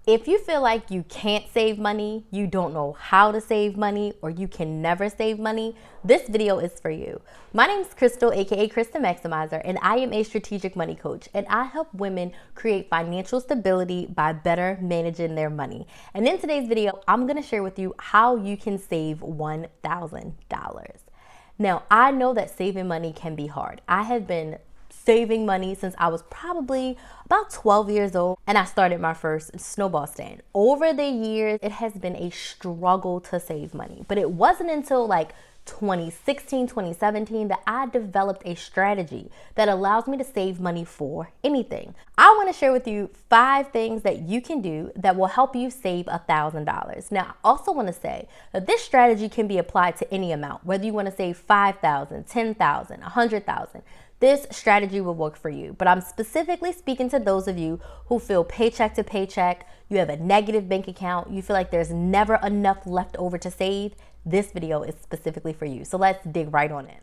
If you feel like you can't save money, you don't know how to save money, or you can never save money, this video is for you. My name is Crystal, aka Krys the Maximizer, and I am a strategic money coach, and I help women create financial stability by better managing their money. And in today's video, I'm gonna share with you how you can save $1,000. Now, I know that saving money can be hard. I have been saving money since I was probably about 12 years old, and I started my first snowball stand. Over the years, it has been a struggle to save money, but it wasn't until like 2016, 2017 that I developed a strategy that allows me to save money for anything. I want to share with you 5 things that you can do that will help you save $1,000. Now, I also want to say that this strategy can be applied to any amount, whether you want to save $5,000, $10,000, $100,000. This strategy will work for you, but I'm specifically speaking to those of you who feel paycheck to paycheck, you have a negative bank account, you feel like there's never enough left over to save. This video is specifically for you. So let's dig right on in.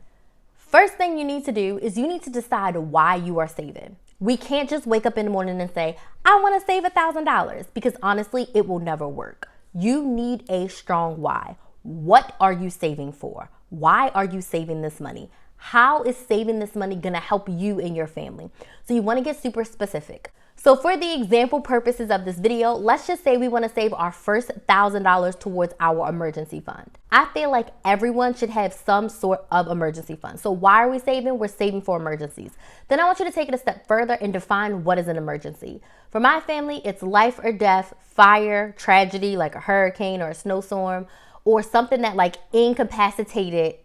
First thing you need to do is you need to decide why you are saving. We can't just wake up in the morning and say, I want to save $1,000, because honestly, it will never work. You need a strong why. What are you saving for? Why are you saving this money? How is saving this money going to help you and your family? So you want to get super specific. So for the example purposes of this video, let's just say we want to save our first $1,000 towards our emergency fund. I feel like everyone should have some sort of emergency fund. So why are we saving? We're saving for emergencies. Then I want you to take it a step further and define what is an emergency. For my family, it's life or death, fire, tragedy like a hurricane or a snowstorm, or something that like incapacitates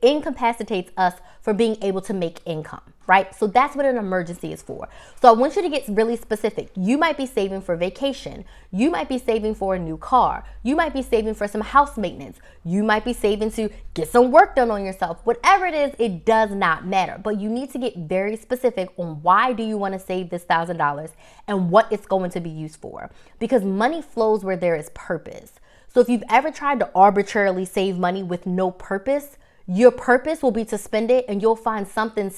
us from being able to make income, right? So that's what an emergency is for. So I want you to get really specific. You might be saving for vacation. You might be saving for a new car. You might be saving for some house maintenance. You might be saving to get some work done on yourself. Whatever it is, it does not matter. But you need to get very specific on why do you want to save this $1,000 and what it's going to be used for. Because money flows where there is purpose. So if you've ever tried to arbitrarily save money with no purpose, your purpose will be to spend it, and you'll find something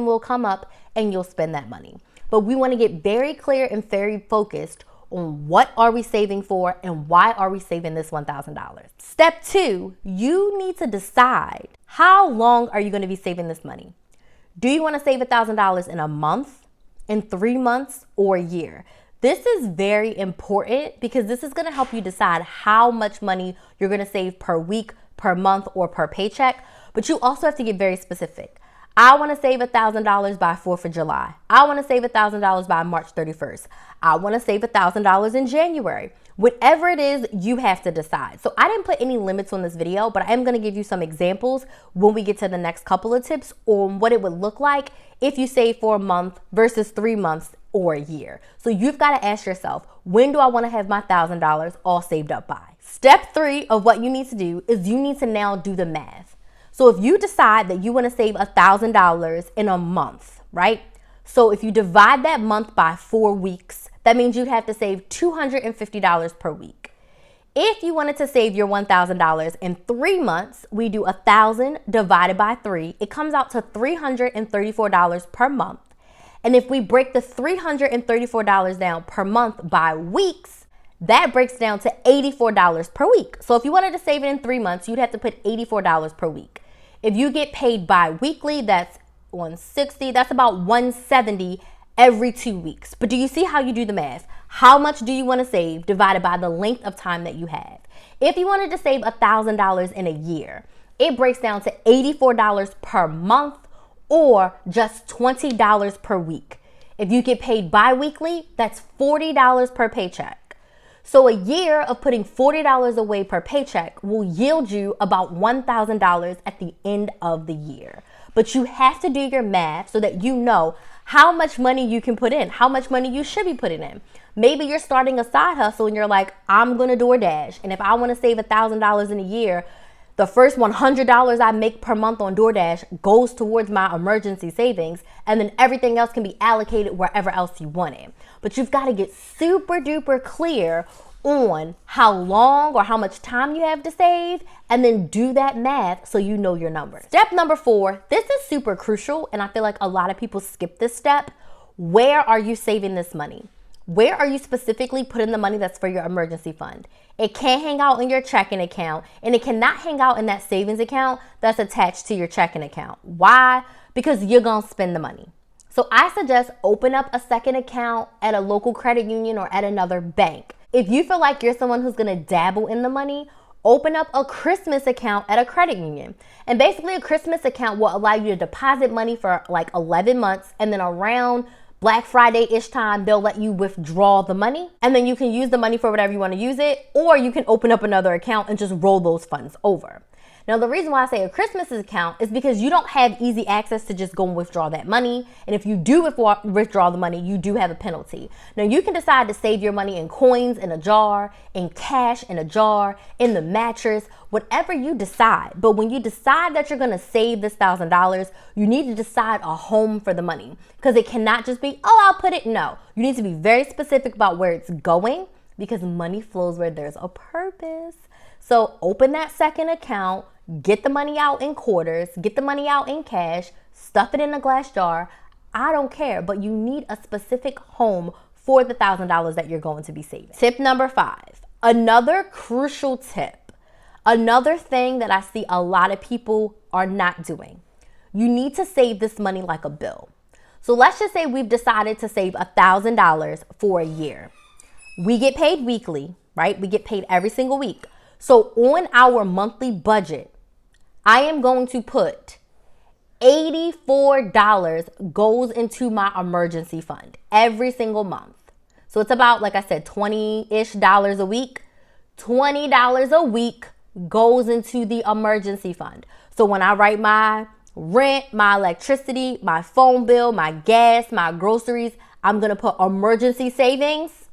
will come up and you'll spend that money. But we want to get very clear and very focused on what are we saving for and why are we saving this $1,000. Step 2, you need to decide how long are you going to be saving this money. Do you want to save $1,000 in a month, in 3 months, or a year? This is very important because this is going to help you decide how much money you're going to save per week, per month, or per paycheck. But you also have to get very specific. I want to save $1,000 by 4th of July. I want to save $1,000 by March 31st. I want to save $1,000 in January. Whatever it is, you have to decide. So I didn't put any limits on this video, but I am going to give you some examples when we get to the next couple of tips on what it would look like if you save for a month versus 3 months or a year. So you've got to ask yourself, when do I want to have my $1,000 all saved up by? Step 3 of what you need to do is you need to now do the math. So if you decide that you want to save $1,000 in a month, right? So if you divide that month by 4 weeks, that means you'd have to save $250 per week. If you wanted to save your $1,000 in 3 months, we do 1,000 divided by 3. It comes out to $334 per month. And if we break the $334 down per month by weeks, that breaks down to $84 per week. So if you wanted to save it in 3 months, you'd have to put $84 per week. If you get paid bi-weekly, that's $160. That's about $170 every 2 weeks. But do you see how you do the math? How much do you want to save divided by the length of time that you have? If you wanted to save $1,000 in a year, it breaks down to $84 per month or just $20 per week. If you get paid bi-weekly, that's $40 per paycheck. So a year of putting $40 away per paycheck will yield you about $1,000 at the end of the year. But you have to do your math so that you know how much money you can put in, how much money you should be putting in. Maybe you're starting a side hustle and you're like, I'm going to DoorDash. And if I want to save $1,000 in a year, the first $100 I make per month on DoorDash goes towards my emergency savings, and then everything else can be allocated wherever else you want it. But you've got to get super duper clear on how long or how much time you have to save, and then do that math so you know your numbers. Step number 4, this is super crucial, and I feel like a lot of people skip this step. Where are you saving this money? Where are you specifically putting the money that's for your emergency fund? It can't hang out in your checking account, and it cannot hang out in that savings account that's attached to your checking account. Why? Because you're going to spend the money. So I suggest open up a second account at a local credit union or at another bank. If you feel like you're someone who's going to dabble in the money, open up a Christmas account at a credit union. And basically a Christmas account will allow you to deposit money for like 11 months, and then around Black Friday-ish time, they'll let you withdraw the money, and then you can use the money for whatever you want to use it, or you can open up another account and just roll those funds over. Now, the reason why I say a Christmas account is because you don't have easy access to just go and withdraw that money. And if you do withdraw the money, you do have a penalty. Now, you can decide to save your money in coins in a jar, in cash in a jar, in the mattress, whatever you decide. But when you decide that you're going to save this $1,000, you need to decide a home for the money, because it cannot just be, oh, I'll put it. No, you need to be very specific about where it's going, because money flows where there's a purpose. So open that second account, get the money out in quarters, get the money out in cash, stuff it in a glass jar. I don't care, but you need a specific home for the $1,000 that you're going to be saving. Tip number 5, another crucial tip, another thing that I see a lot of people are not doing. You need to save this money like a bill. So let's just say we've decided to save $1,000 for a year. We get paid weekly, right? We get paid every single week. So on our monthly budget, I am going to put $84 goes into my emergency fund every single month. So it's about, like I said, $20-ish a week. $20 a week goes into the emergency fund. So when I write my rent, my electricity, my phone bill, my gas, my groceries, I'm going to put emergency savings,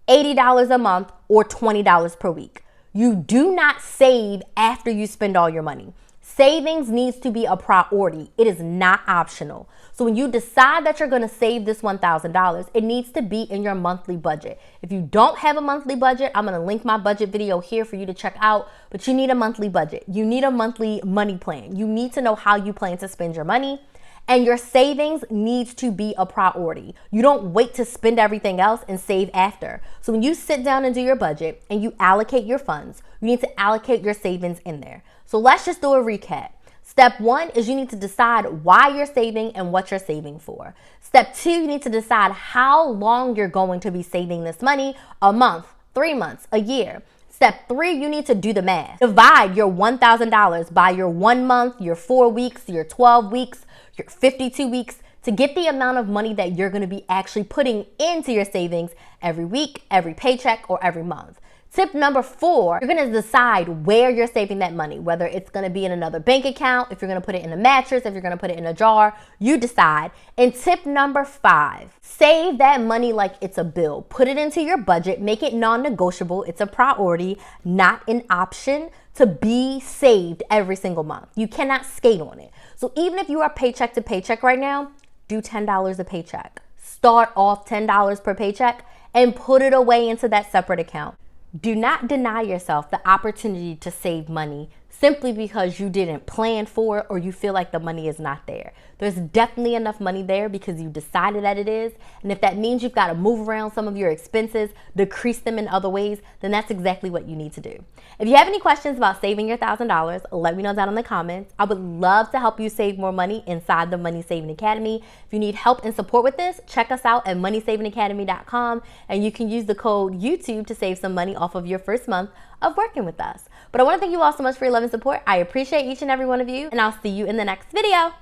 $80 a month or $20 per week. You do not save after you spend all your money. Savings needs to be a priority. It is not optional. So when you decide that you're going to save this $1,000, it needs to be in your monthly budget. If you don't have a monthly budget, I'm going to link my budget video here for you to check out, but you need a monthly budget. You need a monthly money plan. You need to know how you plan to spend your money. And your savings needs to be a priority. You don't wait to spend everything else and save after. So when you sit down and do your budget and you allocate your funds, you need to allocate your savings in there. So let's just do a recap. Step 1 is you need to decide why you're saving and what you're saving for. Step 2, you need to decide how long you're going to be saving this money, a month, 3 months, a year. Step 3, you need to do the math. Divide your $1,000 by your 1 month, your 4 weeks, your 12 weeks, your 52 weeks to get the amount of money that you're going to be actually putting into your savings every week, every paycheck, or every month. Tip number 4, you're going to decide where you're saving that money, whether it's going to be in another bank account, if you're going to put it in a mattress, if you're going to put it in a jar, you decide. And tip number 5, save that money like it's a bill. Put it into your budget, make it non-negotiable. It's a priority, not an option to be saved every single month. You cannot skate on it. So even if you are paycheck to paycheck right now, do $10 a paycheck. Start off $10 per paycheck and put it away into that separate account. Do not deny yourself the opportunity to save money simply because you didn't plan for it or you feel like the money is not there. There's definitely enough money there because you decided that it is. And if that means you've got to move around some of your expenses, decrease them in other ways, then that's exactly what you need to do. If you have any questions about saving your $1,000, let me know down in the comments. I would love to help you save more money inside the Money Saving Academy. If you need help and support with this, check us out at moneysavingacademy.com, and you can use the code YouTube to save some money off of your first month of working with us. But I want to thank you all so much for your love and support. I appreciate each and every one of you, and I'll see you in the next video.